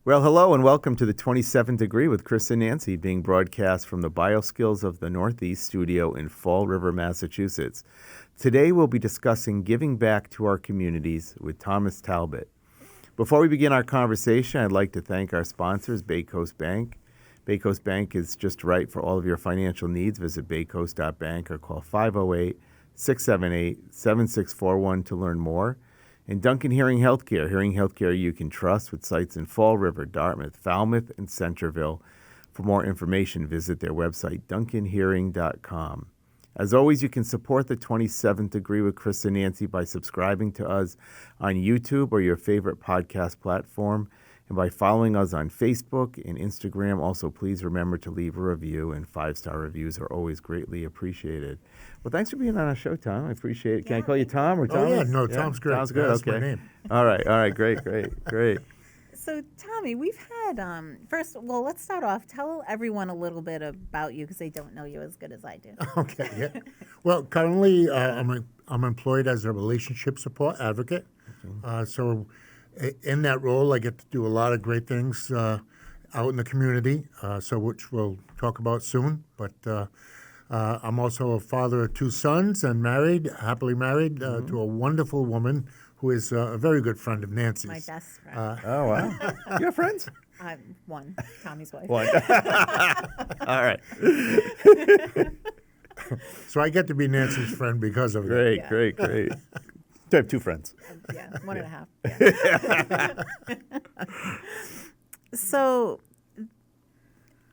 Well, hello and welcome to the 27th Degree with Chris and Nancy, being broadcast from the BioSkills of the Northeast studio in Fall River, Massachusetts. Today we'll be discussing giving back to our communities with Thomas Talbot. Before we begin our conversation, I'd like to thank our sponsors, BayCoast.Bank. BayCoast.Bank is just right for all of your financial needs. Visit BayCoast.Bank or call 508-678-7641 to learn more. And Duncan Hearing Healthcare, hearing healthcare you can trust, with sites in Fall River, Dartmouth, Falmouth, and Centerville. For more information, visit their website, duncanhearing.com. As always, you can support the 27th Degree with Chris and Nancy by subscribing to us on YouTube or your favorite podcast platform, and by following us on Facebook and Instagram. Also, please remember to leave a review, and 5-star reviews are always greatly appreciated. Well, thanks for being on our show, Tom. I appreciate it. Can I call you Tom or Tom? Oh, yeah, no, Tom's great. Tom's good, That's okay. my name. All right, great. So, Tommy, we've had, let's start off. Tell everyone a little bit about you, because they don't know you as good as I do. Okay, yeah. Well, currently I'm employed as a relationship support advocate. So in that role, I get to do a lot of great things out in the community, which we'll talk about soon. But I'm also a father of 2 sons and happily married to a wonderful woman who is a very good friend of Nancy's. My best friend. Oh, wow. You have friends? One, Tommy's wife. One. All right. So I get to be Nancy's friend because of Great. I have 2 friends. Yeah, 1.5. Yeah. So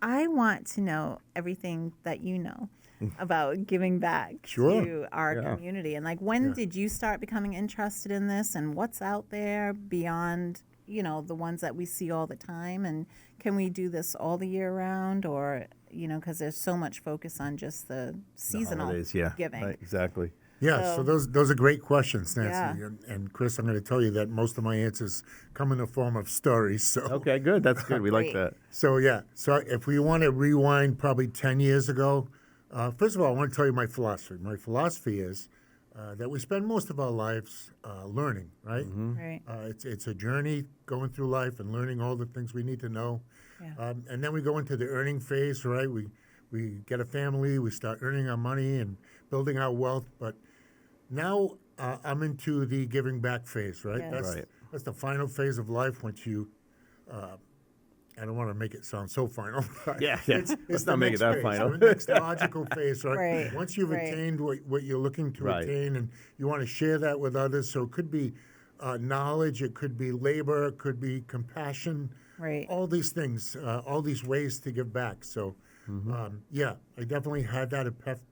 I want to know everything that you know about giving back to our community. And when did you start becoming interested in this, and what's out there beyond, the ones that we see all the time? And can we do this all the year round, or, because there's so much focus on just the seasonal giving. Right, exactly. Yeah, so those are great questions, Nancy. Yeah. And Chris, I'm going to tell you that most of my answers come in the form of stories. So Okay, good. That's good. We like that. So if we want to rewind probably 10 years ago, first of all, I want to tell you my philosophy. My philosophy is that we spend most of our lives learning, right? Mm-hmm. Right. It's a journey going through life and learning all the things we need to know. Yeah. And then we go into the earning phase, right? We get a family, we start earning our money and building our wealth. But now I'm into the giving back phase, right? Yes. That's the final phase of life once you, I don't want to make it sound so final. Yeah. It's Let's the not make it next that phase, final. the next logical phase, right? Right. Once you've Right. attained what you're looking to Right. attain, and you want to share that with others. So it could be knowledge, it could be labor, it could be compassion. Right. All these things, all these ways to give back. So, I definitely had that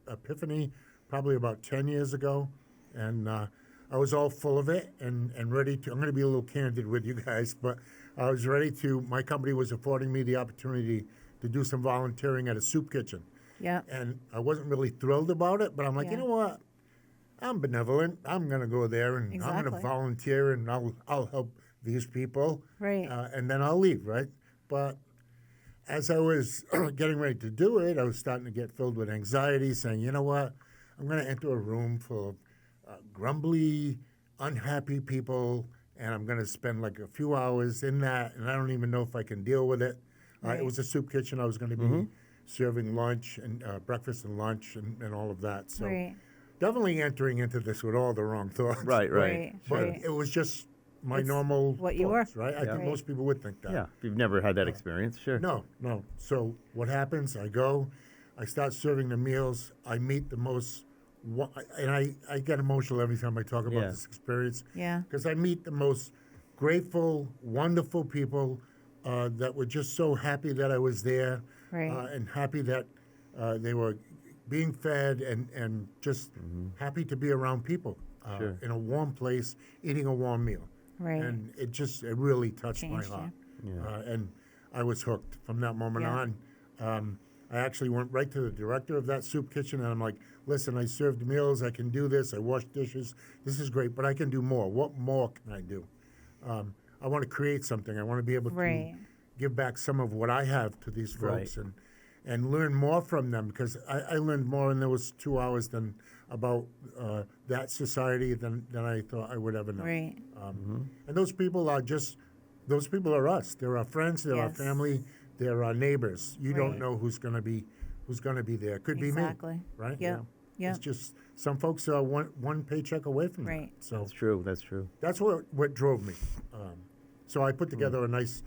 epiphany probably about 10 years ago. And I was all full of it and ready to. I'm going to be a little candid with you guys, but I was ready to. My company was affording me the opportunity to do some volunteering at a soup kitchen. Yeah. And I wasn't really thrilled about it, but I'm like, you know what? I'm benevolent. I'm going to go there and I'm going Exactly. to volunteer and I'll help these people. Right. And then I'll leave, right? But as I was getting ready to do it, I was starting to get filled with anxiety, saying, you know what? I'm going to enter a room full of grumbly, unhappy people, and I'm going to spend like a few hours in that, and I don't even know if I can deal with it. Right. It was a soup kitchen. I was going to be serving lunch and breakfast and lunch and all of that. So Right. definitely entering into this with all the wrong thoughts. Right. But Right. it was just my It's normal what you thoughts, were. right? I think Right. most people would think that. Yeah. If you've never had that experience, sure. No. So what happens? I go, I start serving the meals. I meet the most, and I get emotional every time I talk about this experience. Yeah. Because I meet the most grateful, wonderful people that were just so happy that I was there, Right. and happy that they were being fed and just happy to be around people Sure. in a warm place, eating a warm meal. Right. And it really touched my Changed you. heart. Yeah. And I was hooked from that moment Yeah. on. I actually went right to the director of that soup kitchen, and I'm like, listen, I served meals. I can do this. I wash dishes. This is great, but I can do more. What more can I do? I want to create something. I want to be able Right. to give back some of what I have to these folks and learn more from them, because I learned more in those 2 hours than about that society than I thought I would ever know. Right. And those people are just those people are us. They're our friends. They're our Yes. family. They're our neighbors. You don't Right. know who's going to be there. Could be me, Exactly. right? Yep. Yep. It's just some folks are one paycheck away from Right. that. So That's true. That's true. that's what drove me. So I put together a nice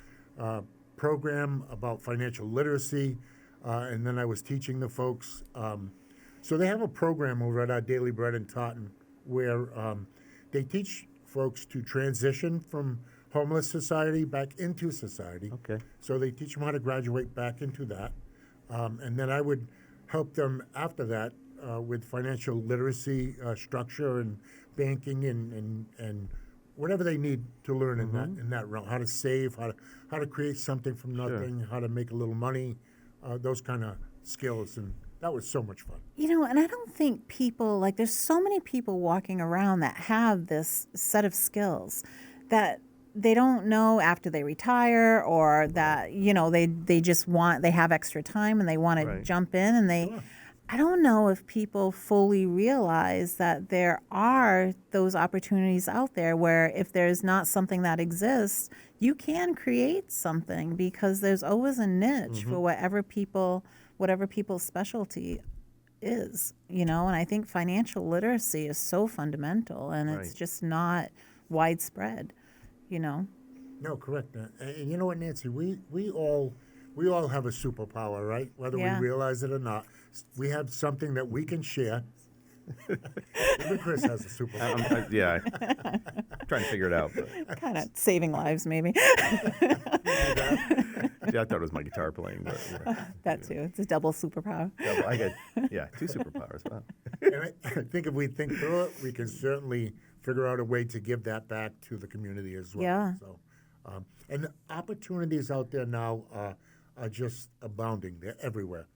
program about financial literacy, and then I was teaching the folks. So they have a program over at our Daily Bread in Taunton where they teach folks to transition from homeless society back into society. Okay. So they teach them how to graduate back into that. And then I would help them after that with financial literacy structure and banking and whatever they need to learn in that realm. How to save, how to create something from nothing, how to make a little money, those kind of skills. And that was so much fun. You know, and I don't think people, like, there's so many people walking around that have this set of skills that they don't know after they retire, or that, you know, they just want, they have extra time and they want to Right. jump in, and I don't know if people fully realize that there are those opportunities out there where if there's not something that exists, you can create something, because there's always a niche for whatever people's specialty is, you know. And I think financial literacy is so fundamental, and it's Right. just not widespread, you know. No, correct. And you know what, Nancy? We all have a superpower, right? Whether Yeah. we realize it or not, we have something that we can share. Even Chris has a superpower. Yeah. I'm trying to figure it out. But, Kind of saving lives, maybe. yeah, I thought it was my guitar playing. But, yeah. That too. It's a double superpower. Yeah, I got, 2 superpowers. Wow. And I think if we think through it, we can certainly figure out a way to give that back to the community as well. Yeah. So, and the opportunities out there now are just abounding. They're everywhere.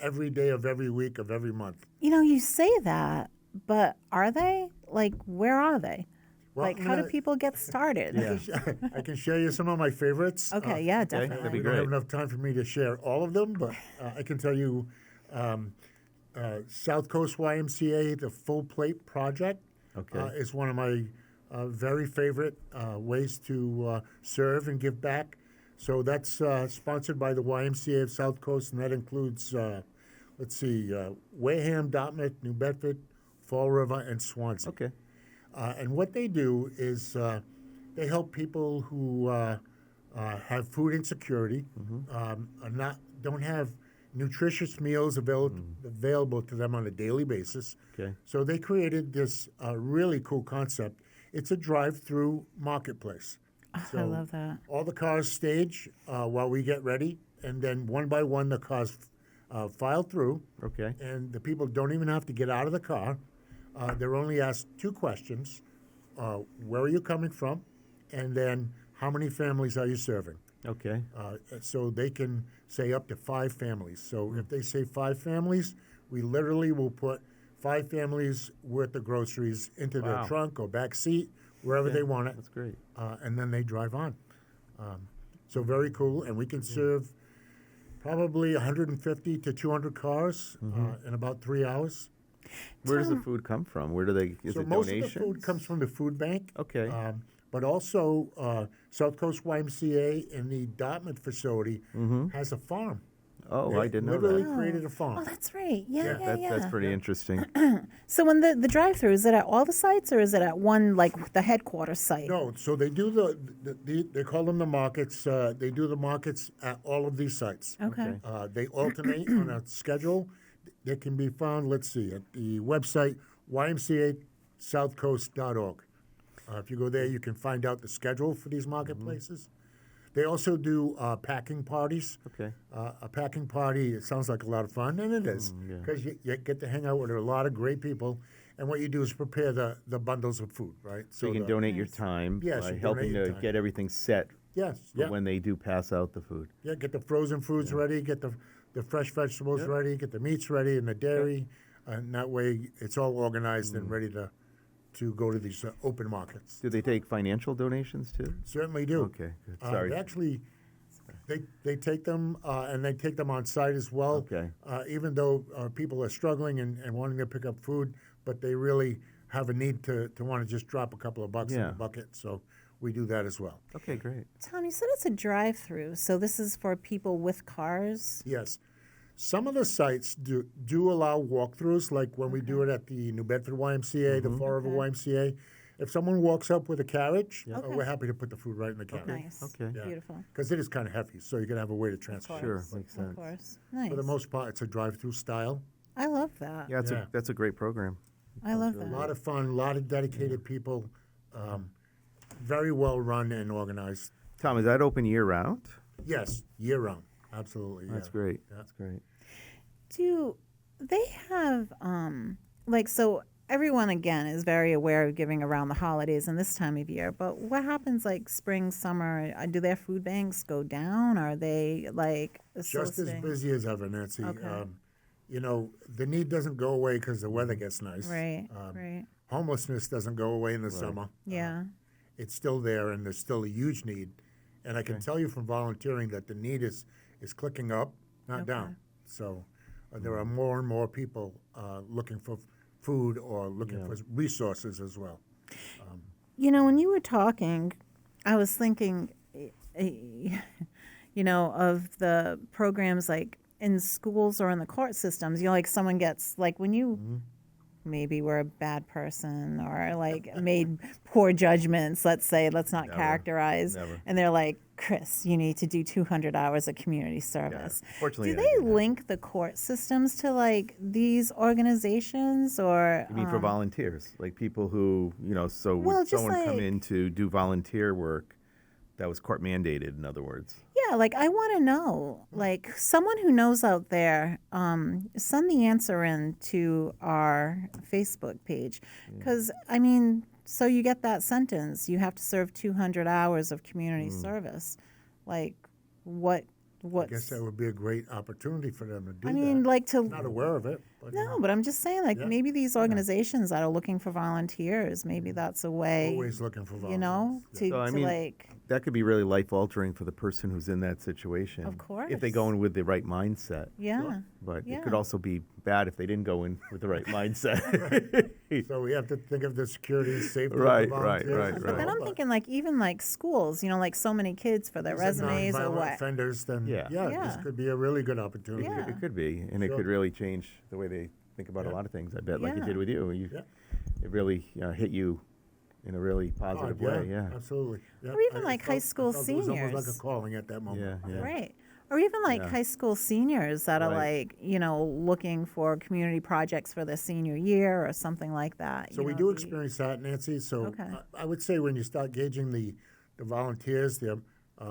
Every day of every week of every month. You know, you say that, but are they? Like, where are they? Well, Like, I'm how do gonna- people get started? Yeah. I can share you some of my favorites. Okay, yeah, that'd be definitely. We don't have great. enough time for me to share all of them, but I can tell you South Coast YMCA, the Full Plate Project, Okay. is one of my very favorite ways to serve and give back. So that's sponsored by the YMCA of South Coast, and that includes, Wareham, Dartmouth, New Bedford, Fall River, and Swansea. Okay. And what they do is they help people who have food insecurity, don't have nutritious meals available to them on a daily basis. Okay. So they created this really cool concept. It's a drive-through marketplace. Oh, I love that. All the cars stage while we get ready, and then one by one the cars file through. Okay. And the people don't even have to get out of the car. They're only asked 2 questions. Where are you coming from? And then how many families are you serving? Okay. So they can say up to 5 families. So if they say 5 families, we literally will put 5 families worth of groceries into their Wow. trunk or back seat, wherever they want it. That's great. And then they drive on. So very cool. And we can serve probably 150 to 200 cars in about 3 hours. Where does the food come from? Where do they? Is So it most donations? of the food comes from the food bank. Okay. But also South Coast YMCA in the Dartmouth facility has a farm. Oh, I didn't know Literally that. created a Oh, farm. that's right. Yeah, That's pretty interesting. So when the drive-through, is it at all the sites, or is it at one, like the headquarters site? No, so they do they call them the markets. They do the markets at all of these sites. Okay. They alternate on a schedule. They can be found, let's see, at the website ymcasouthcoast.org. If you go there, you can find out the schedule for these marketplaces. They also do packing parties. Okay. A packing party, it sounds like a lot of fun, and it is, yeah. because you get to hang out with a lot of great people, and what you do is prepare the bundles of food, right? So you can donate your time Yes, by you helping donate your to time. get everything set Yes, for yeah. when they do pass out the food. Yeah, get the frozen foods ready, get the fresh vegetables ready, get the meats ready, and the dairy, and that way it's all organized and ready to go to these open markets. Do they take financial donations too? Certainly do. Okay, good. Sorry. They actually, they take them and they take them on site as well. Okay. Even though people are struggling and wanting to pick up food, but they really have a need to want to just drop a couple of bucks in Yeah. the bucket. So we do that as well. Okay, great. Tom, you said it's a drive-through, so this is for people with cars? Yes. Some of the sites do allow walkthroughs, like when we do it at the New Bedford YMCA, the Fall River YMCA. If someone walks up with a carriage, we're happy to put the food right in the carriage. Nice. Okay. Yeah. Beautiful. Because it is kind of heavy, so you can have a way to transfer. Sure, makes sense. Of course. Nice. For the most part, it's a drive-through style. I love that. Yeah, Yeah. that's a great program. I love A that. lot of fun, a lot of dedicated people, very well run and organized. Tom, is that open year round? Yes, year-round, absolutely. That's yeah. great. Yeah. That's great. Do they have so everyone again is very aware of giving around the holidays and this time of year, but what happens like spring, summer? Do their food banks go down? Are they like Just as soliciting- busy as ever, Nancy. Okay. The need doesn't go away because the weather gets nice. Right, right. Homelessness doesn't go away in the summer. Yeah. It's still there, and there's still a huge need. And I can tell you from volunteering that the need is clicking up, not down. So there are more and more people looking for food or looking for resources as well. When you were talking, I was thinking, of the programs like in schools or in the court systems. Like someone gets, like when you maybe were a bad person or like made poor judgments, let's not characterize. Never. And they're like, Chris, you need to do 200 hours of community service. Fortunately, Do I they didn't have- link the court systems to like these organizations or? You mean for volunteers, like people who, so Well, would just someone come like- in to do volunteer work that was court mandated, in other words? Yeah, like I want to know, like someone who knows out there, send the answer in to our Facebook page, because so you get that sentence, you have to serve 200 hours of community service, like what? I guess that would be a great opportunity for them to do I that. mean, like to Not aware of it. But, no, but I'm just saying, like Yeah. maybe these organizations that are looking for volunteers, maybe that's a way, always looking for volunteers. to, So, I to mean, like. That could be really life altering for the person who's in that situation. Of If they course. go in with the right mindset. Yeah. But Yeah. it could also be bad if they didn't go in with the right mindset. So we have to think of the security and safety Right, of the right, volunteers. right, as But right. then well, I'm thinking like even like schools, like so many kids for their these are resumes or nonviolent what. offenders, then Yeah. this Yeah. could be a really good opportunity. Yeah. It could be, and it Sure. could really change the way they think about a lot of things, I bet, like it Yeah. did with you. Yeah. It really hit you in a really positive way, yeah. Absolutely. Yeah. Or even I like high felt- school I felt It was almost seniors. like a calling at that moment. Yeah, yeah. Right. Or even like Yeah. high school seniors that are Right. like, looking for community projects for their senior year or something like that. So we do experience that, Nancy. So Okay. I would say when you start gauging the volunteers, they're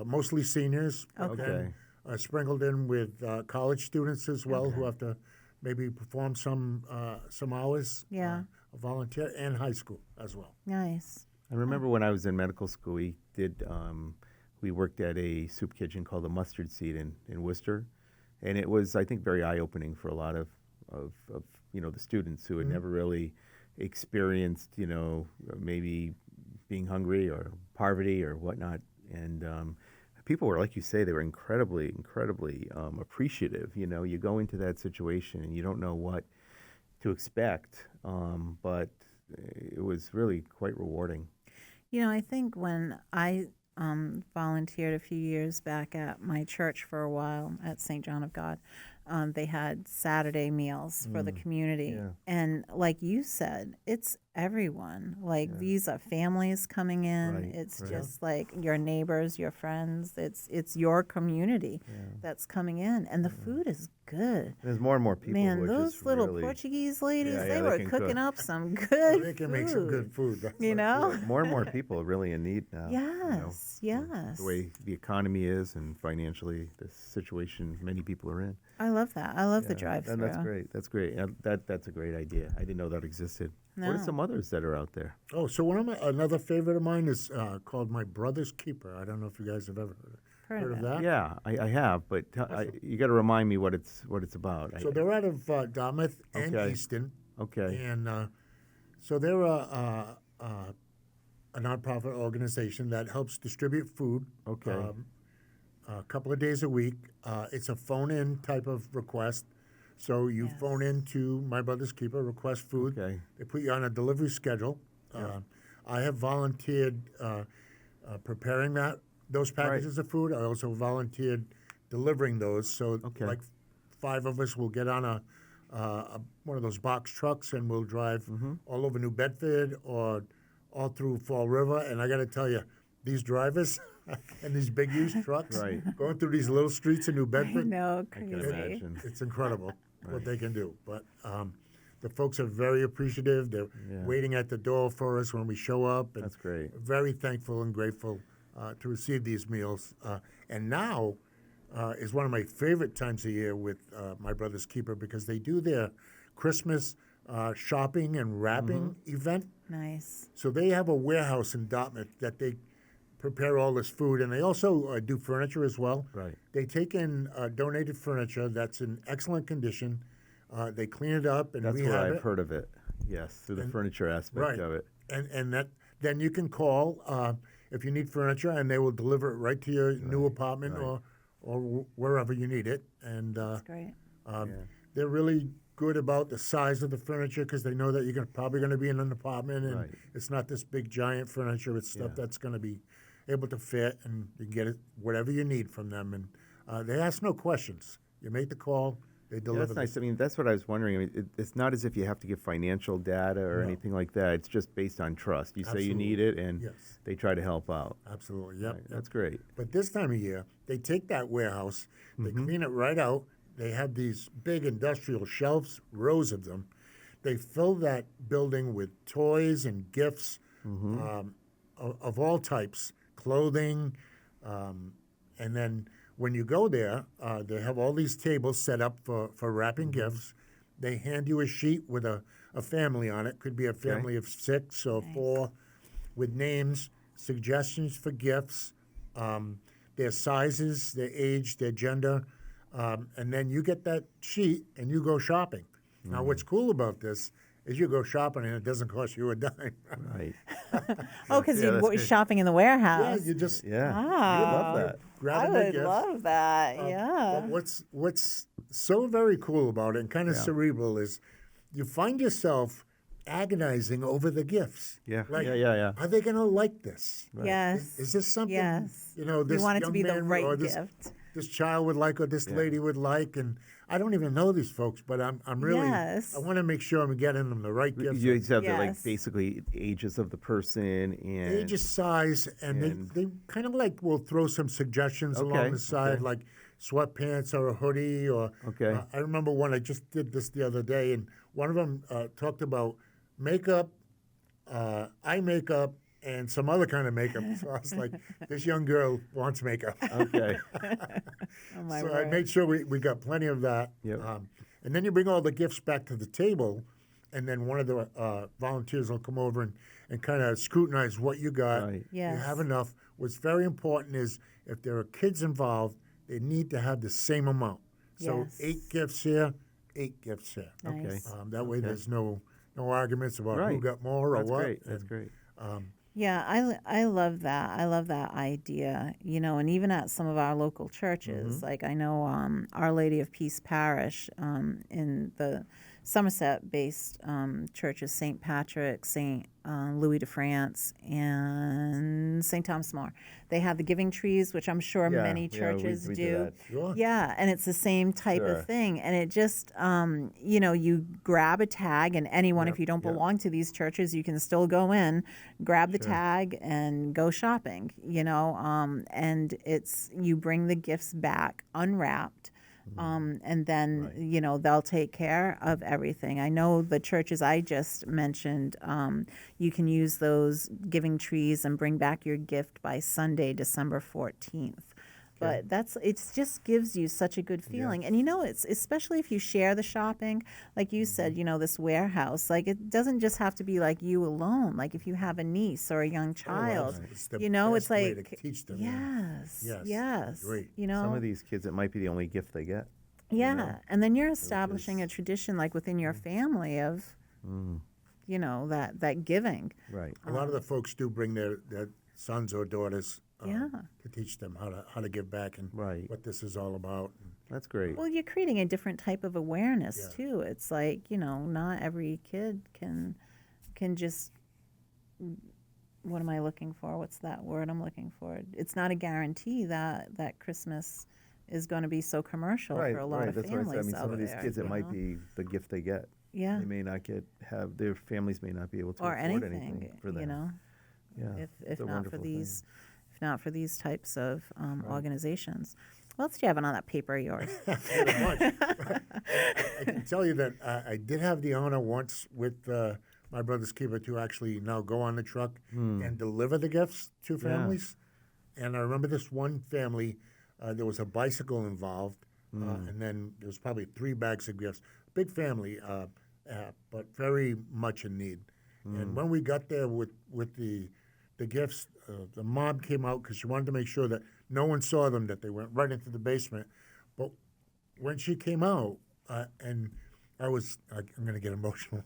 mostly seniors, but then sprinkled in with college students as well who have to maybe perform some hours. Yeah. Volunteer and high school as well. Nice. I remember when I was in medical school, we worked at a soup kitchen called the Mustard Seed in Worcester, and it was, I think, very eye-opening for a lot of the students who had never really experienced, maybe being hungry or poverty or whatnot, and people were, like you say, they were incredibly appreciative. You go into that situation and you don't know what to expect, but it was really quite rewarding. I think when I volunteered a few years back at my church for a while at St. John of God, they had Saturday meals for the community. yeah. And like you said, it's everyone. Like these are families coming in. Right, It's right. just like your neighbors, your friends. It's your community that's coming in. And the food is good. There's more and more people Man, who are those just little really, Portuguese ladies, Yeah, they they were can cooking cook. up some good They can make some good food. That's You for know? sure. more and more people are really in need now. Yes, yes. The way the economy is and financially the situation many people are in. I love that. I love the Yeah, drive-through. and that's great. That's great. That's a great idea. I didn't know that existed. What are No. some others that are out there? Oh, so another favorite of mine is called My Brother's Keeper. I don't know if you guys have ever heard of that. Yeah, I have, but you got to remind me what it's about. So they're out of Dartmouth and Okay. Easton. Okay. And so they're a nonprofit organization that helps distribute food. Okay. A couple of days a week. It's a phone-in type of request. So you phone in to My Brother's Keeper, request food. Okay. They put you on a delivery schedule. I have volunteered preparing those packages of food. I also volunteered delivering those. So like 5 of us will get on a one of those box trucks and we'll drive all over New Bedford or all through Fall River. And I got to tell you, these drivers and these big used trucks going through these little streets in New Bedford. I know, I can crazy. imagine. It's incredible what they can do. But the folks are very appreciative. They're waiting at the door for us when we show up. And That's great. very thankful and grateful to receive these meals. And now is one of my favorite times of year with my brother's keeper because they do their Christmas shopping and wrapping event. Nice. So they have a warehouse in Dartmouth that they prepare all this food, and they also do furniture as well. Right. They take in donated furniture that's in excellent condition. They clean it up and That's rehab where it. I've heard of it. Yes, through the furniture aspect of it. And that then you can call if you need furniture, and they will deliver it right to your new apartment or wherever you need it. And That's great. they're really good about the size of the furniture because they know that you're probably going to be in an apartment, and it's not this big giant furniture. It's stuff that's going to be able to fit, and you can get it whatever you need from them. And they ask no questions. You make the call. They deliver. That's nice. I mean, that's what I was wondering. I mean, it's not as if you have to give financial data or anything like that. It's just based on trust. You say you need it, and they try to help out. Absolutely. Yep. Right. That's great. But this time of year, they take that warehouse, they clean it right out. They have these big industrial shelves, rows of them. They fill that building with toys and gifts of all types, clothing, and then when you go there, they have all these tables set up for wrapping gifts. They hand you a sheet with a family on it. Could be a family of 6 or 4 with names, suggestions for gifts, their sizes, their age, their gender. And then you get that sheet and you go shopping. Now, what's cool about this is you go shopping and it doesn't cost you a dime. Right. Oh, because you're shopping in the warehouse. Yeah, you just You love that. grab I the would gift. love that. Yeah. But what's so very cool about it and kind of cerebral is you find yourself agonizing over the gifts. Yeah. Like, Yeah. are they going to like this? Yes. Is this something, Yes. this You want it to young be the man right or this, gift. this child would like or this lady would like? And I don't even know these folks, but I'm really, Yes. I want to make sure I'm getting them the right gifts. You just have the, like, Yes. basically ages of the person and Ages, size, and they kind of like will throw some suggestions along the side, like sweatpants or a hoodie. Or I remember one, I just did this the other day, and one of them talked about makeup, eye makeup, and some other kind of makeup. So I was like, this young girl wants makeup. Okay. Oh my So I word. made sure we got plenty of that. Yep. And then you bring all the gifts back to the table, and then one of the volunteers will come over and kind of scrutinize what you got. Right. Yes. You have enough. What's very important is if there are kids involved, they need to have the same amount. So Yes. 8 gifts here, 8 gifts here. Nice. That way there's no arguments about who Right. got more or That's what. great. That's And, great. Yeah, I love that. I love that idea. And even at some of our local churches, like I know Our Lady of Peace Parish in the Somerset-based churches, St. Patrick, St. Louis de France, and St. Thomas More. They have the giving trees, which I'm sure many churches we do. that. Sure. Yeah, and it's the same type Sure. of thing. And it just, you grab a tag, and anyone, if you don't belong to these churches, you can still go in, grab the tag, and go shopping, and you bring the gifts back unwrapped. And then, they'll take care of everything. I know the churches I just mentioned, you can use those giving trees and bring back your gift by Sunday, December 14th. But it just gives you such a good feeling. And it's especially if you share the shopping, like you said, this warehouse, like it doesn't just have to be like you alone. Like if you have a niece or a young child, it's the it's best way like, to teach them. yes, Great. Some of these kids, it might be the only gift they get. Yeah, and then you're establishing a tradition like within your family of, that giving. Right. A lot of the folks do bring their sons or daughters Yeah. to teach them how to give back and what this is all about. That's great. Well, you're creating a different type of awareness Yeah. too. It's like, not every kid can just what am I looking for? What's that word I'm looking for? It's not a guarantee that Christmas is going to be so commercial for a lot of That's what I said. I families mean, out some of these there, kids, it you might know? be the gift they get. Yeah. They may not their families may not be able to Or afford anything, for them. you know? Yeah, If it's a not for wonderful these, if not for these types of organizations. What else do you have on that paper of yours? Pretty much. I can tell you that I did have the honor once with my brother's keeper to actually now go on the truck and deliver the gifts to families. And I remember this one family, there was a bicycle involved, and then there was probably 3 bags of gifts. Big family, but very much in need. And when we got there with the gifts, the mom came out because she wanted to make sure that no one saw them, that they went right into the basement. But when she came out, and I'm going to get emotional.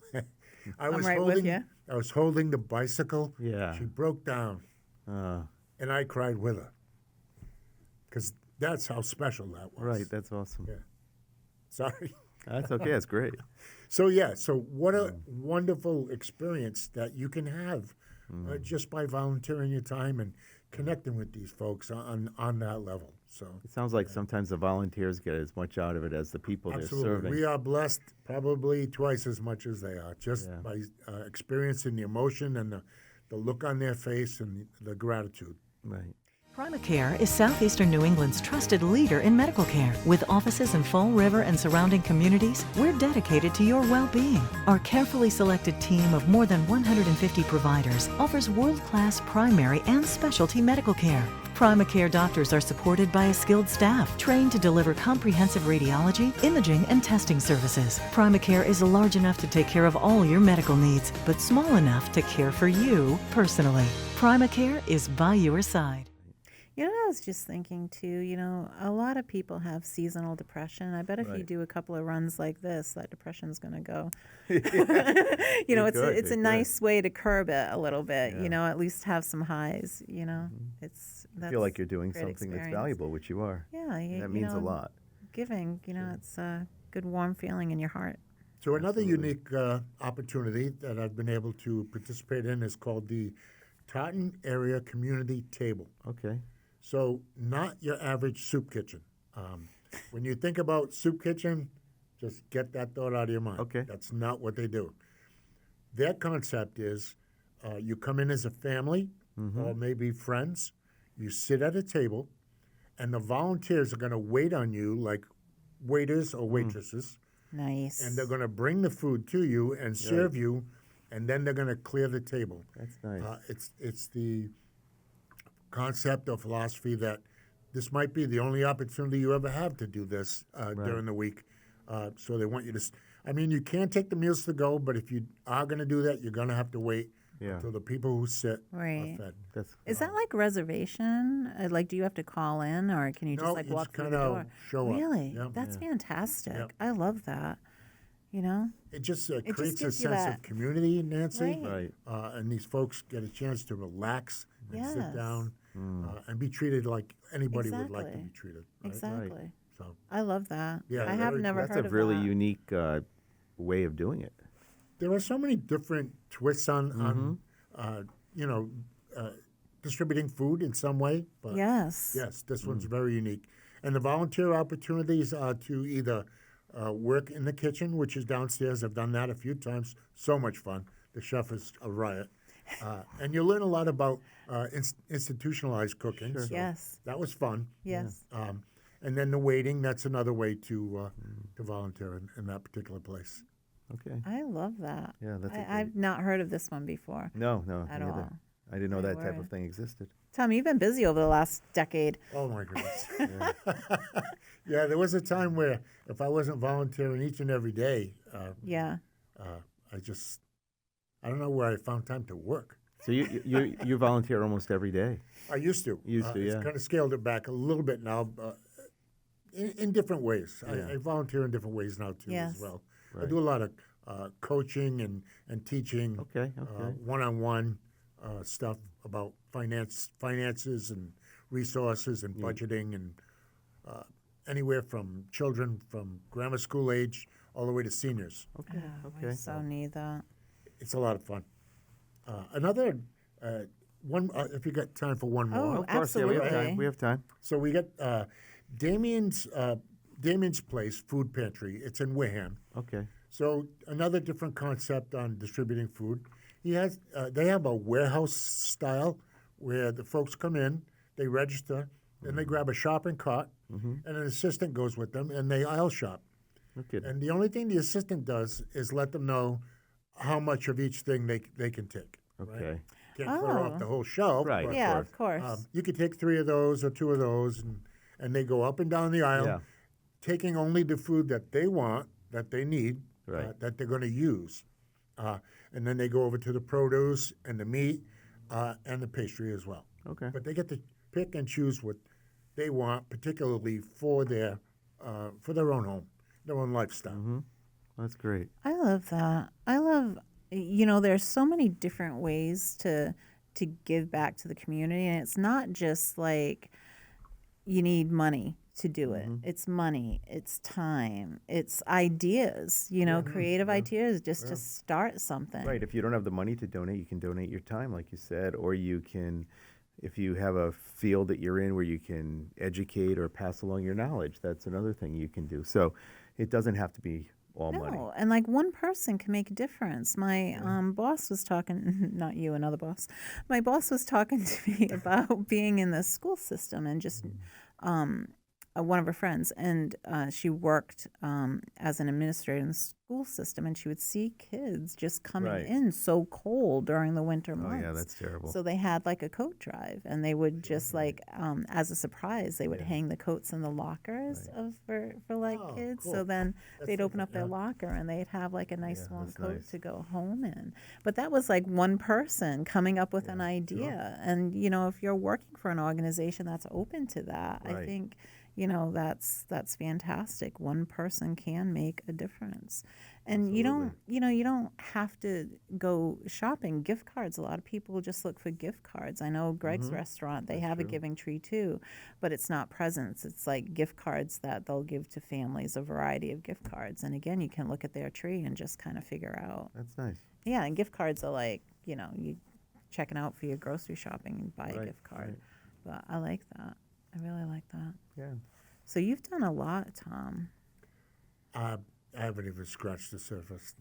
I was right with you. I was holding the bicycle. Yeah. She broke down, and I cried with her because that's how special that was. Right, that's awesome. Yeah. Sorry. That's okay. That's great. So what a wonderful experience that you can have just by volunteering your time and connecting with these folks on that level. So It sounds like sometimes the volunteers get as much out of it as the people absolutely, they're serving. we are blessed probably twice as much as they are, just by experiencing the emotion and the look on their face and the gratitude. Right. Primacare is Southeastern New England's trusted leader in medical care. With offices in Fall River and surrounding communities, we're dedicated to your well-being. Our carefully selected team of more than 150 providers offers world-class primary and specialty medical care. Primacare doctors are supported by a skilled staff trained to deliver comprehensive radiology, imaging, and testing services. Primacare is large enough to take care of all your medical needs, but small enough to care for you personally. Primacare is by your side. You know, I was just thinking too, you know, a lot of people have seasonal depression. I bet if you do a couple of runs like this, that depression's going to go. You know, it's a nice way to curb it a little bit, you know, at least have some highs, you know. That's Feel like you're doing great something that's experience. valuable, which you are. Yeah, That means a lot. Giving, you know, it's a good warm feeling in your heart. So another unique opportunity that I've been able to participate in is called the Taunton Area Community Table. Okay. So not your average soup kitchen. When you think about soup kitchen, just get that thought out of your mind. Okay. That's not what they do. Their concept is you come in as a family or maybe friends, you sit at a table, and the volunteers are going to wait on you like waiters or waitresses, Nice. and they're going to bring the food to you and serve you, and then they're going to clear the table. That's nice. It's the concept or philosophy that this might be the only opportunity you ever have to do this during the week. So they want you to, I mean, you can take the meals to go, but if you are going to do that, you're going to have to wait until the people who sit Right. are fed. Is that like reservation? Like, do you have to call in, or can you just No, like you walk just through the kinda door? show up. Really? Yep. That's fantastic. Yep. I love that. You know? It just creates a gives you sense that- of community, Nancy. Right. Right. And these folks get a chance to relax and sit Yes. down and be treated like anybody would like to Exactly. be treated. Right? Exactly. So I love that. Yeah, I have very never cool. That's heard a of really that. unique way of doing it. there are so many different twists on you know, distributing food in some way. But Yes. yes, this one's very unique. And the volunteer opportunities are to either work in the kitchen, which is downstairs. I've done that a few times. So much fun. The chef is a riot. And you learn a lot about institutionalized cooking. So Yes. that was fun. Yes. And then the waiting, that's another way to volunteer in that particular place. Okay. I love that. Yeah, that's a great- I've not heard of this one before. No, At me neither. all. I didn't know My that type of word. thing existed. Tom, you've been busy over the last decade. Oh, my goodness. Yeah, there was a time where if I wasn't volunteering each and every day, Yeah. I don't know where I found time to work. So you volunteer almost every day. I used to. It's yeah. kind of scaled it back a little bit now, in different ways. Yeah. I volunteer in different ways now, too, Yes. as well. I Right. do a lot of coaching and teaching, Okay. one-on-one stuff about finances and resources and budgeting and anywhere from children from grammar school age all the way to seniors. Oh, I so need that. It's a lot of fun. Another if you got time for one more. Oh, Of course, yeah, we have absolutely. time. We have time. So we got Damien's Place Food Pantry. It's in Wareham. Okay. So another different concept on distributing food. They have a warehouse style where the folks come in, they register, then they grab a shopping cart, and an assistant goes with them, and they aisle shop. No kidding. And the only thing the assistant does is let them know how much of each thing they can take. Okay. Right? Can't clear off the whole shelf. Right. but, Yeah, of course. you could take 3 of those or 2 of those, and they go up and down the aisle, Yeah. taking only the food that they want, that they need, Right. that they're going to use. And then they go over to the produce and the meat and the pastry as well. Okay. But they get to pick and choose what they want, particularly for their own home, their own lifestyle. That's great. I love that. I love, there's so many different ways to give back to the community, and it's not just like you need money to do it. It's money, it's time, it's ideas, creative ideas just to start something. Right. If you don't have the money to donate, you can donate your time, like you said, or you can, if you have a field that you're in where you can educate or pass along your knowledge, that's another thing you can do. So it doesn't have to be all money. No, and like one person can make a difference. My boss was talking, not you, another boss. My boss was talking to me about being in the school system and just one of her friends, and she worked as an administrator in the school system, and she would see kids just coming Right. in so cold during the winter Oh, months. yeah, that's terrible. So they had like a coat drive, and they would just like, as a surprise, they would hang the coats in the lockers for like Oh, kids. cool. So then they'd open up their yeah. locker, and they'd have like a nice warm that's coat nice. to go home in. But that was like one person coming up with an idea, and if you're working for an organization that's open to that, I Right. think that's fantastic. One person can make a difference. And you don't have to go shopping. Gift cards, a lot of people just look for gift cards. I know Greg's restaurant, they have a giving tree too, but it's not presents. It's like gift cards that they'll give to families, a variety of gift cards. And again, you can look at their tree and just kind of figure out. That's nice. Yeah, and gift cards are like, you checking out for your grocery shopping and buy a Right, gift card. right. But I like that. I really like that. Yeah. So you've done a lot, Tom. I haven't even scratched the surface.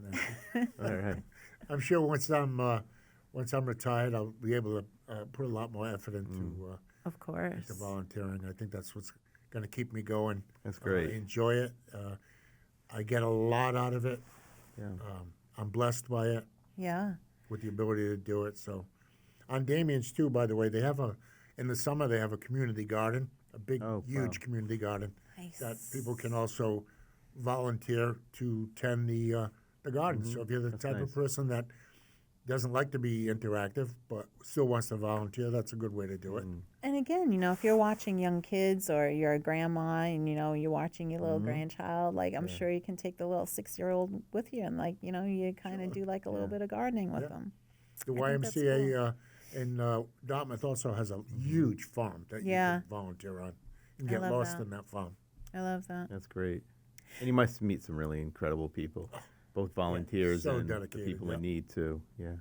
All right. I'm sure once I'm retired, I'll be able to put a lot more effort into Of course. into volunteering. I think that's what's going to keep me going. That's great. I enjoy it. I get a lot out of it. Yeah. I'm blessed by it Yeah. with the ability to do it. So, on Damien's too, by the way, in the summer they have a community garden, a big, Oh, huge wow. community garden Nice. that people can also volunteer to tend the garden. So if you're the That's type nice. of person that doesn't like to be interactive but still wants to volunteer, that's a good way to do it. And again, if you're watching young kids or you're a grandma and, you're watching your little grandchild, like I'm sure you can take the little 6-year-old with you and like, you kind of do like a little bit of gardening with them. The I think that's YMCA in Dartmouth also has a huge farm that you Yeah. can volunteer on and I get love lost that. in that farm. I love that. That's great. And you must meet some really incredible people, both volunteers so and the dedicated, people in need too. Yeah.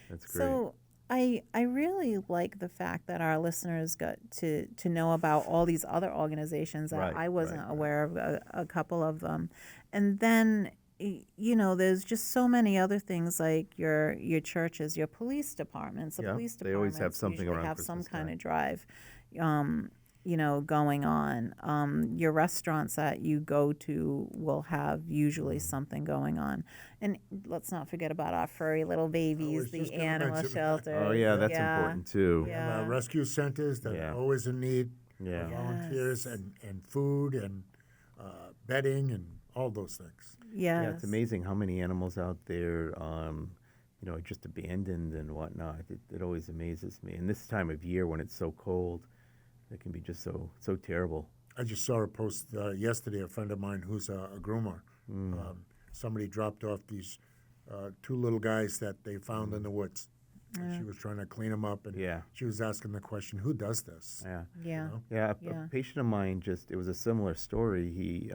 That's great. So I really like the fact that our listeners got to know about all these other organizations that Right, I wasn't right. aware of, a couple of them. And then there's just so many other things like your churches, your police departments. The Yeah, police they always have departments something usually around have some Christmas kind time. of drive. Going on. Your restaurants that you go to will have usually something going on. And let's not forget about our furry little babies, was the just gonna animal mention that. shelters. Oh yeah, that's important too. Yeah. Rescue centers that Yeah. are always in need Yeah. of volunteers and food and bedding and all those things. Yes. Yeah, it's amazing how many animals out there, just abandoned and whatnot. It always amazes me. And this time of year when it's so cold, it can be just so terrible. I just saw a post yesterday, a friend of mine who's a groomer. Somebody dropped off these 2 little guys that they found in the woods. And she was trying to clean them up, and Yeah. she was asking the question, who does this? Yeah. Yeah. know? Yeah, Yeah. a patient of mine it was a similar story. He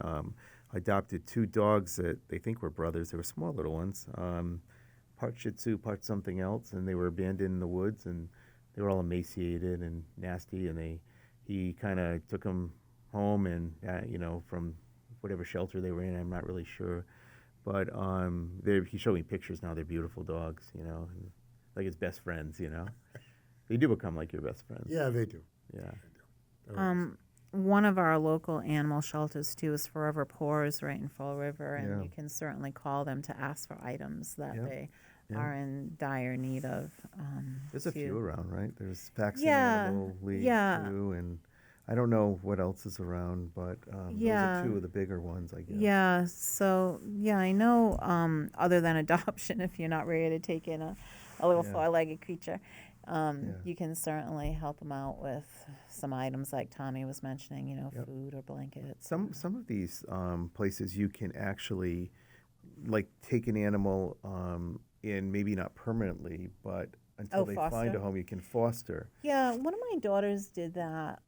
adopted 2 dogs that they think were brothers. They were small little ones, part Shih Tzu, part something else, and they were abandoned in the woods. And they were all emaciated and nasty, and he kind of took them home and from whatever shelter they were in. I'm not really sure, but he showed me pictures now. They're beautiful dogs, and like his best friends. They do become like your best friends. Yeah, they do. Yeah. They do. One of our local animal shelters too is Forever Paws right in Fall River, and Yeah. you can certainly call them to ask for items that Yep. they Yeah. are in dire need of. There's a to- few around, right? There's Vaccine Yeah, Animal League yeah. too, and I don't know what else is around, but Yeah. those are two of the bigger ones, I guess. Yeah, so yeah, I know. Other than adoption, if you're not ready to take in a little Yeah. four-legged creature, Yeah. you can certainly help them out with some items like Tommy was mentioning. Yep. Food or blankets. Some of these places you can actually like take an animal in, maybe not permanently, but until they find foster? a home, you can foster. Yeah, one of my daughters did that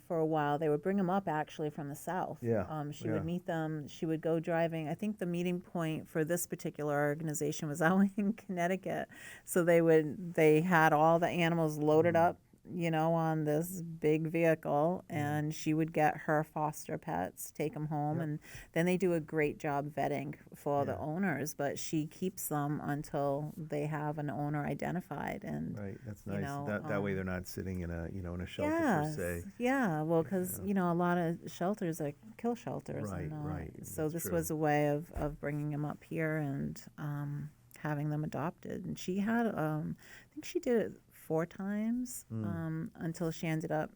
for a while. They would bring them up actually from the south. Yeah, She yeah. would meet them. She would go driving. I think the meeting point for this particular organization was out in Connecticut. So they had all the animals loaded up, on this big vehicle, and she would get her foster pets, take them home, Yep. and then they do a great job vetting for the Yeah. owners. But she keeps them until they have an owner identified, and Right, that's you nice. know, That way they're not sitting in a shelter per se. yeah. Well, because a lot of shelters are kill shelters, Right, and right, so that's this true. was a way of bringing them up here and having them adopted. And she had, I think she did it 4 times until she ended up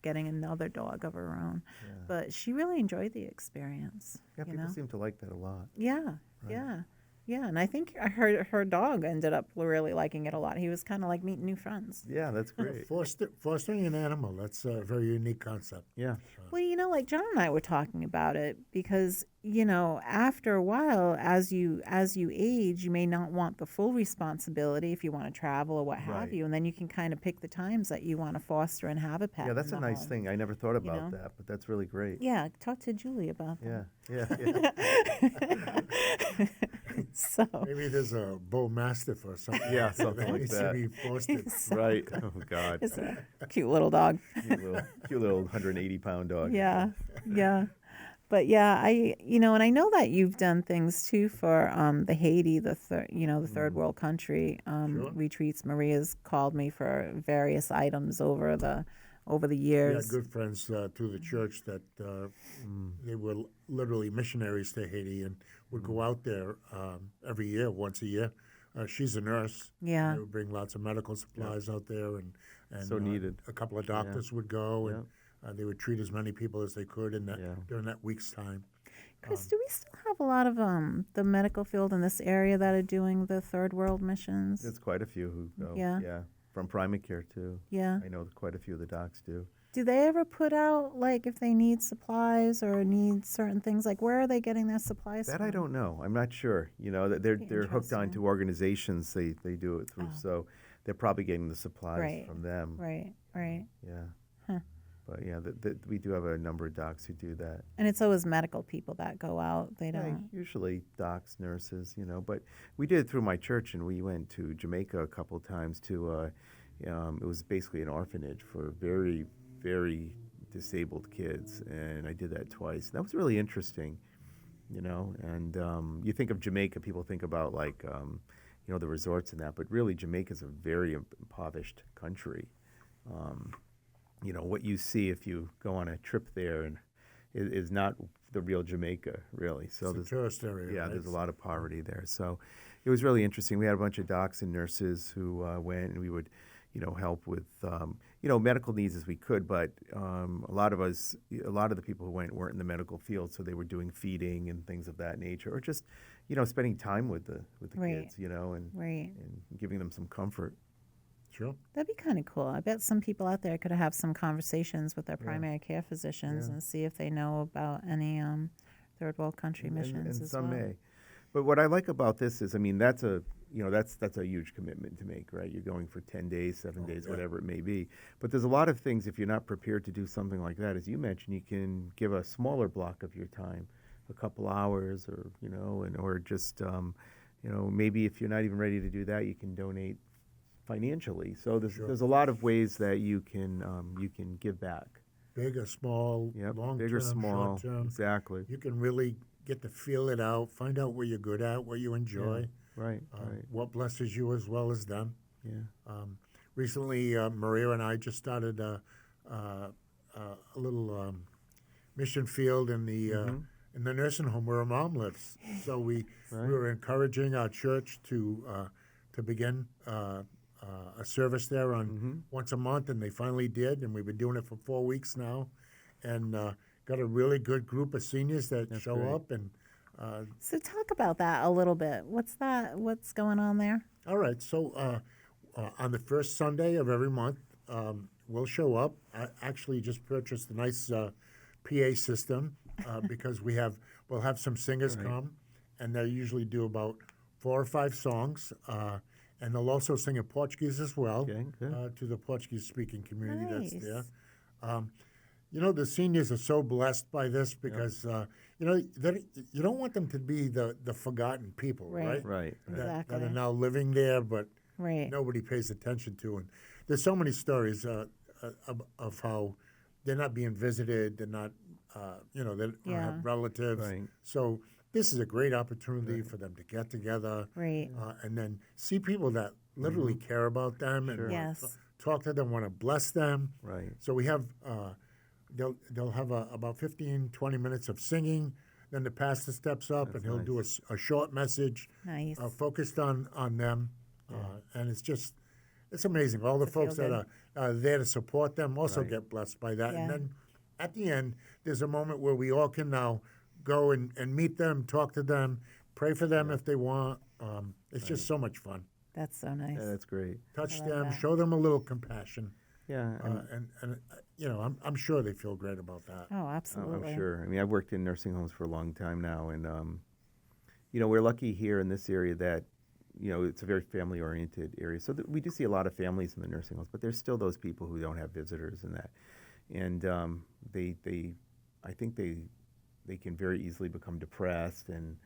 getting another dog of her own. Yeah. But she really enjoyed the experience. Yeah, you people know? seem to like that a lot. Yeah, Right. yeah. And I think her dog ended up really liking it a lot. He was kind of like meeting new friends. Yeah, that's great. Fostering an animal, that's a very unique concept. Yeah. Well, like John and I were talking about it because, after a while, as you age, you may not want the full responsibility if you want to travel or what have Right. you, and then you can kind of pick the times that you want to foster and have a pet. Yeah, that's in a the nice home. thing. I never thought about know? that, but that's really great. Yeah, talk to Julie about Yeah, that. yeah. So Maybe there's a bull mastiff or something. Yeah, something like needs that. to be fostered. Right. Oh, God. it's a cute little dog. Cute little 180-pound dog. Yeah, yeah. But yeah, and I know that you've done things too for the Haiti, the third world country Sure. retreats. Maria's called me for various items over the We had years. good friends through the church that they were literally missionaries to Haiti and would go out there every year, once a year. She's a nurse. Yeah. They would bring lots of medical supplies out there, and So needed. a couple of doctors would go, and Yeah. they would treat as many people as they could Yeah. during that week's time. Chris, do we still have a lot of the medical field in this area that are doing the third world missions? There's quite a few who go. Yeah. Yeah. From Primacare, too. Yeah. I know quite a few of the docs do. Do they ever put out, like, if they need supplies or need certain things, like, where are they getting their supplies That from? I don't know. I'm not sure. That they're hooked interesting. onto organizations they do it through. Oh. So they're probably getting the supplies Right. from them. Right. Yeah. Huh. But yeah, we do have a number of docs who do that. And it's always medical people that go out. They Yeah, don't. usually docs, nurses, but we did it through my church, and we went to Jamaica a couple of times to, it was basically an orphanage for very, very disabled kids, and I did that twice. That was really interesting, and you think of Jamaica, people think about like, the resorts and that, but really Jamaica's a very impoverished country. What you see if you go on a trip there and is not the real Jamaica, really. So It's a tourist area. yeah, right? there's a lot of poverty there. So it was really interesting. We had a bunch of docs and nurses who went, and we would, help with, medical needs as we could. But a lot of the people who went weren't in the medical field, so they were doing feeding and things of that nature, or just, spending time with the Right. kids, and Right. giving them some comfort. Sure. That'd be kind of cool. I bet some people out there could have some conversations with their primary care physicians Yeah. and see if they know about any third world country missions and as some well. may. But what I like about this is, that's a that's a huge commitment to make, right? You're going for 10 days, 7 days, yeah. whatever it may be. But there's a lot of things, if you're not prepared to do something like that, as you mentioned, you can give a smaller block of your time, a couple hours, or or just maybe if you're not even ready to do that, you can donate financially. So there's a lot of ways that you can give back. Big or small, Yep, long big or term, small. short term. Exactly. You can really get to feel it out, find out what you're good at, what you enjoy, Right. what blesses you as well as them. Yeah. Recently, Maria and I just started a little mission field in the nursing home where her mom lives. So we were encouraging our church to begin a service there on once a month, and they finally did, and we've been doing it for 4 weeks now, and got a really good group of seniors that show up. And So talk about that a little bit. What's going on there? all right, so on the first Sunday of every month, we'll show up. I actually just purchased a nice PA system because we'll have some singers come, and they usually do about 4 or 5 songs, and they'll also sing in Portuguese as well. Okay, good. To the Portuguese-speaking community Nice. that's there. The seniors are so blessed by this because you don't want them to be the forgotten people, right? Right. That Exactly. are now living there, but Right. nobody pays attention to. And there's so many stories of how they're not being visited, they're not, they don't have relatives. Right. So this is a great opportunity for them to get together, Right. and then see people that literally care about them and Sure. wanna Yes. talk to them, want to bless them. Right. So we have, they'll have about 15, 20 minutes of singing. Then the pastor steps up and he'll do a short message Nice. focused on them. And it's amazing. All the folks that are there to support them also get blessed by that. Yeah. And then at the end, there's a moment where we all can now go and meet them, talk to them, pray for them if they want. It's just so much fun. That's so nice. Yeah, that's great. Touch love them, that. show them a little compassion. Yeah. And I'm sure they feel great about that. Oh, absolutely. I'm sure. I mean, I've worked in nursing homes for a long time now, and we're lucky here in this area that it's a very family-oriented area. So we do see a lot of families in the nursing homes, but there's still those people who don't have visitors and that, and I think they can very easily become depressed and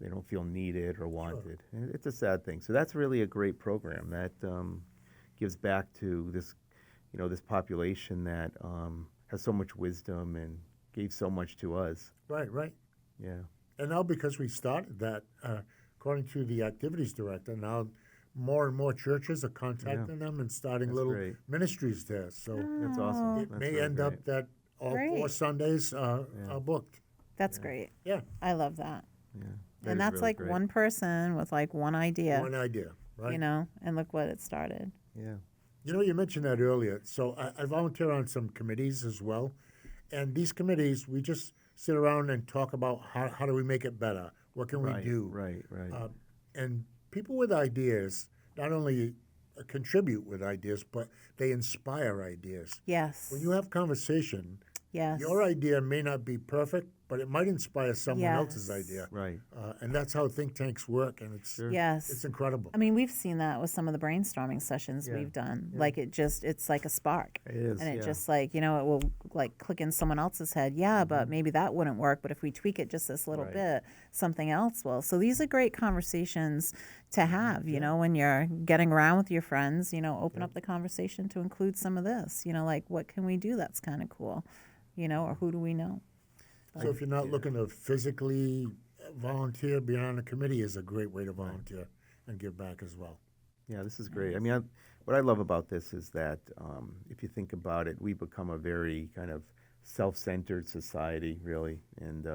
they don't feel needed or wanted. And it's a sad thing. So that's really a great program that gives back to this this population that has so much wisdom and gave so much to us. Right. Yeah. And now because we started that, according to the activities director, now more and more churches are contacting them and starting little great. ministries there. So That's awesome. it That's may really end great. up that all Great. 4 Sundays are booked. That's great. Yeah, I love that. Yeah. That And is that's really like great. one person with like one idea, one idea, right? and look what it started. Yeah. You mentioned that earlier. So I volunteer on some committees as well. And these committees, we just sit around and talk about how do we make it better? What can we do? Right. And people with ideas not only contribute with ideas, but they inspire ideas. Yes. When you have conversation, Yes. your idea may not be perfect, but it might inspire someone else's Yes. idea. Right. And that's how think tanks work, and it's Yes. incredible. I mean, we've seen that with some of the brainstorming sessions we've done. Like it's like a spark. It is. And it yeah. just like, it will like click in someone else's head. Yeah, but maybe that wouldn't work. But if we tweak it just this little Right. bit, something else will. So these are great conversations to have, when you're getting around with your friends, open up the conversation to include some of this, like what can we do that's kind of cool, or who do we know? So if you're not looking to physically volunteer, being on a committee is a great way to volunteer and give back as well. Yeah, this is great. I mean, what I love about this is that if you think about it, we become a very kind of self-centered society, really, and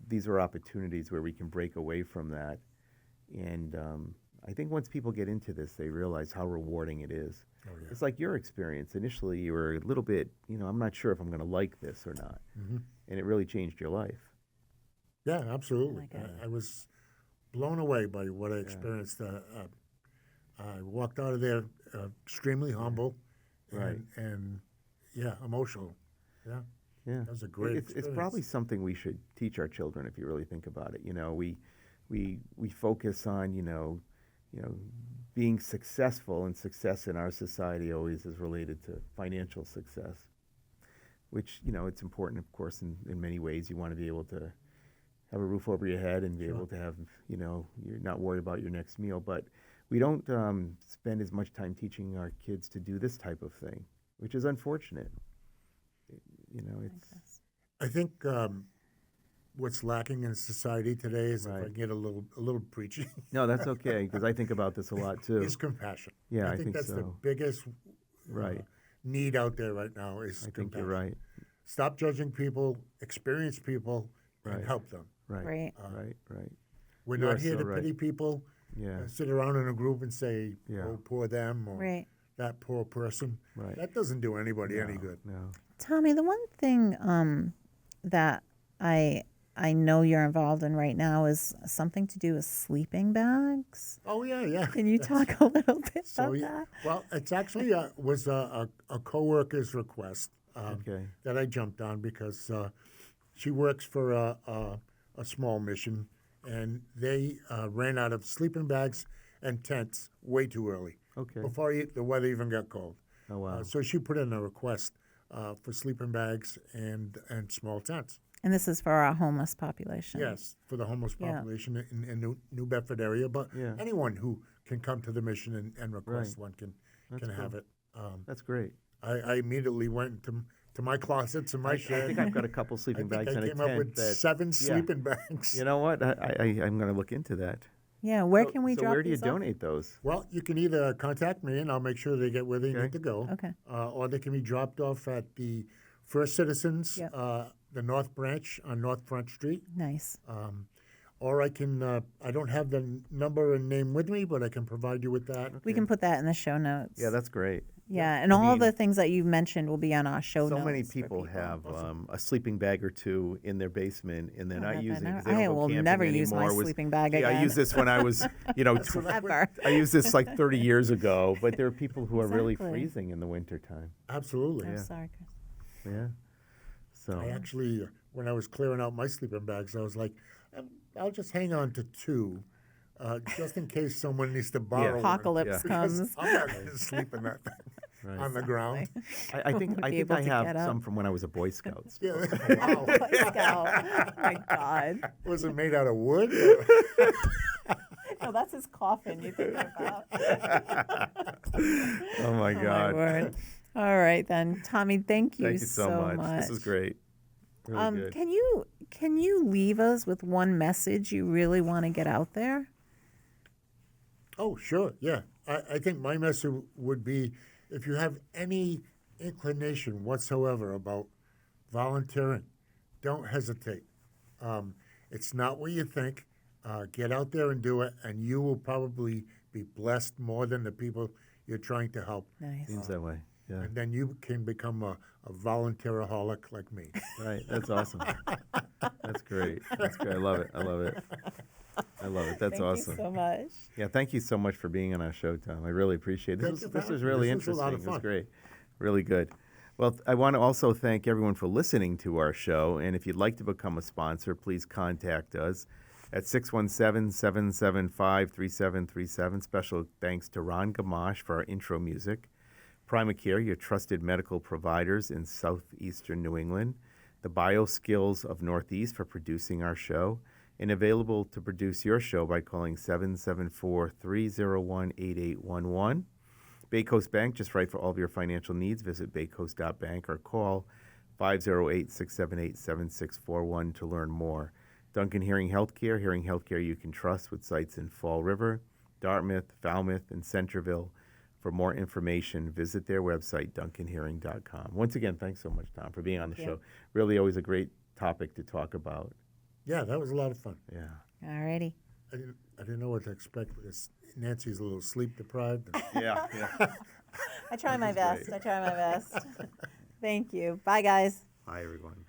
these are opportunities where we can break away from that. And I think once people get into this, they realize how rewarding it is. Oh, yeah. It's like your experience. Initially, you were a little bit, I'm not sure if I'm going to like this or not, and it really changed your life. Yeah, absolutely. Oh my God. I was blown away by what I experienced. I walked out of there extremely humble and emotional. Yeah, Yeah, that was a great It's experience. probably something we should teach our children if you really think about it. We focus on being successful, and success in our society always is related to financial success, which it's important, of course, in many ways. You want to be able to have a roof over your head and be able to have you're not worried about your next meal. But we don't spend as much time teaching our kids to do this type of thing, which is unfortunate. You know, it's. I think what's lacking in society today is, if I get a little preachy. No, that's okay, because I think about this a lot too. Is compassion. Yeah, I think that's the so. biggest Right. need out there right now is I compassion. think you're right. Stop judging people, experience people, Right. and help them. Right. Right. Right. We're You are not here so to right. pity people, Yeah. sit around in a group and say, Yeah. oh, poor them, or Right. that poor person. Right. That doesn't do anybody any good. No. Tommy, the one thing that I know you're involved in right now is something to do with sleeping bags. Oh, yeah. Can you talk a little bit about Yeah. that? Well, it's actually was a coworker's request Okay. that I jumped on because she works for a small mission, and they ran out of sleeping bags and tents way too early, Okay. before the weather even got cold. Oh, wow. So she put in a request for sleeping bags and small tents. And this is for our homeless population. Yes, for the homeless Yeah. population in New Bedford area, but Yeah. anyone who can come to the mission and request Right. one can That's have cool. it. That's great. I immediately went to my closets and my I shed. think I've got a couple I sleeping think bags I and a came up tent with that. 7 sleeping bags. You know what? I'm going to look into that. Yeah. Where can we so drop where do you these off? donate those? Well, you can either contact me and I'll make sure they get where they Okay. need to go. Okay. Or they can be dropped off at the First Citizens, Yep. the North Branch on North Front Street. Nice. Or I can, I don't have the number and name with me, but I can provide you with that. We can put that in the show notes. Yeah, that's great. Yeah, and all the things that you've mentioned will be on our show So notes. many for people have a sleeping bag or two in their basement, and they're Oh, not heck, using it. 'Cause I they don't go will camping never use my anymore. sleeping bag Yeah, I again. used this when I was, Ever. I used this like 30 years ago. But there are people who are really Exactly. freezing in the wintertime. Absolutely. I'm Yeah. sorry, Chris. Yeah. So. I actually, when I was clearing out my sleeping bags, I was like, I'll just hang on to 2, just in case someone needs to borrow one. Apocalypse Because comes. I'm not going to sleep in that thing Right. on the ground. I think Won't I be think able I to have get up. some from when I was a Boy Scout. Yeah. Wow. Boy Scout. Oh my God. Was it made out of wood? No, that's his coffin you're thinking about. Oh my Oh, my God. word. All right then, Tommy. Thank you, Thank you so much. This is great. Really good. Can you leave us with one message you really want to get out there? Oh, sure, yeah. I think my message would be, if you have any inclination whatsoever about volunteering, don't hesitate. It's not what you think. Get out there and do it, and you will probably be blessed more than the people you're trying to help. Nice. Seems that way. Yeah. And then you can become a volunteeraholic like me. Right. That's awesome. That's great. That's great. I love it. I love it. I love it. That's Thank awesome. you so much. Yeah. Thank you so much for being on our show, Tom. I really appreciate it. Thank you for This was having me. really This was a interesting. lot of It was fun. great. Really good. Well, I want to also thank everyone for listening to our show. And if you'd like to become a sponsor, please contact us at 617-775-3737. Special thanks to Ron Gamache for our intro music. Primacare, your trusted medical providers in southeastern New England. The BioSkills of Northeast for producing our show. And available to produce your show by calling 774-301-8811. BayCoast.Bank, just right for all of your financial needs. Visit BayCoast.Bank or call 508-678-7641 to learn more. Duncan Hearing Healthcare, hearing healthcare you can trust, with sites in Fall River, Dartmouth, Falmouth, and Centerville. For more information, visit their website, duncanhearing.com. Once again, thanks so much, Tom, for being on the show. Really always a great topic to talk about. Yeah, that was a lot of fun. Yeah. All righty. I didn't know what to expect because Nancy's a little sleep deprived. Yeah. I try my best. great. I try my best. Thank you. Bye, guys. Hi, everyone.